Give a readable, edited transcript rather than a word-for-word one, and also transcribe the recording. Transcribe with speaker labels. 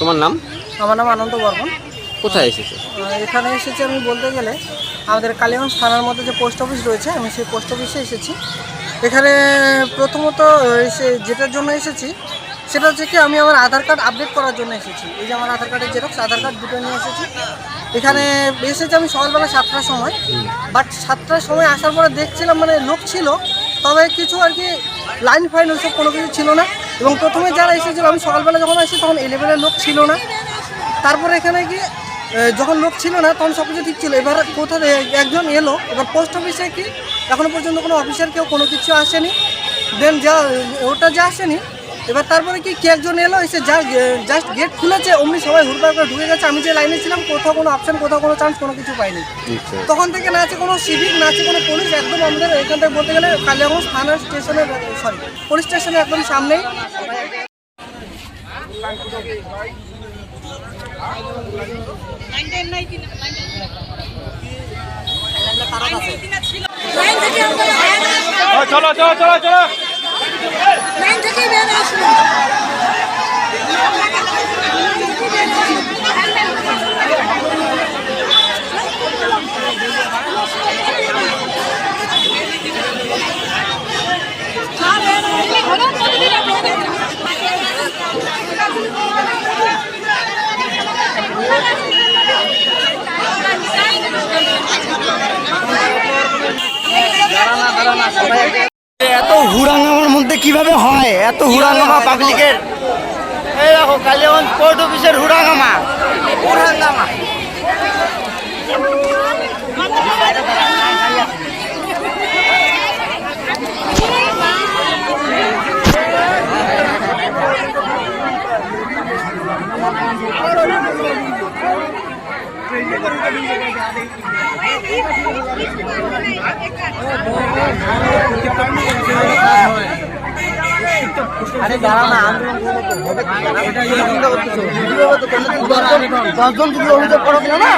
Speaker 1: তোমার নাম?
Speaker 2: আমার নাম আনন্দ বর্মন।
Speaker 1: কোথায় এসেছো?
Speaker 2: এখানে এসেছি আমি বলতে গেলে আমাদের কালীগঞ্জ থানার মধ্যে যে পোস্ট অফিস রয়েছে, আমি সেই পোস্ট অফিসে এসেছি। এখানে প্রথমত যেটার জন্য এসেছি সেটা হচ্ছে কি, আমি আমার আধার কার্ড আপডেট করার জন্য এসেছি। এই যে আমার আধার কার্ডের জেরক্স, আধার কার্ড দুটো নিয়ে এসেছি। এখানে এসেছি আমি সকালবেলা 7টার সময়, বাট 7টার সময় আসার পরে দেখছিলাম মানে লোক ছিল, তবে কিছু আর কি লাইন ফাইন ওইসব কোনো কিছু ছিল না। এবং প্রথমে যারা এসেছিল, আমি সকালবেলা যখন আসি তখন 11-এর লোক ছিল না। তারপরে এখানে গিয়ে যখন লোক ছিল না তখন সব কিছু ঠিক ছিল। এবার কোথা একজন এলো, এবার পোস্ট অফিসে কি এখনও পর্যন্ত কোনো অফিসার কেউ কোনো কিছু আসেনি। দেন ওটা আসেনি। এবার তারপরে কে একজন এলো, এসে জাস্ট গেট খুলেছে, অমনি সবাই হুড়পাড় করে ঢুকে গেছে। আমি যে লাইনে ছিলাম কোথাও কোনো অপশান, কোথাও কোনো চান্স, কোনো কিছু পাইনি। তখন থেকে না আছে কোনো সিভিক, না আছে কোনো পুলিশ। একদম আমাদের এখান থেকে বলতে গেলে কালিয়াগঞ্জ থানার স্টেশনের পুলিশ স্টেশনের একদম সামনেই।
Speaker 3: চলো চলো চলো চলো
Speaker 4: এত হুড়াঙ্গামার মধ্যে কিভাবে হয়? এত হুড়াঙ্গামা পাবলিকের। এই দেখো কালিয়াগঞ্জ পোর্ট অফিসের হুড়াঙ্গামা।
Speaker 2: আরে দাঁড়া না, দশজন যদি অভিযোগ করো না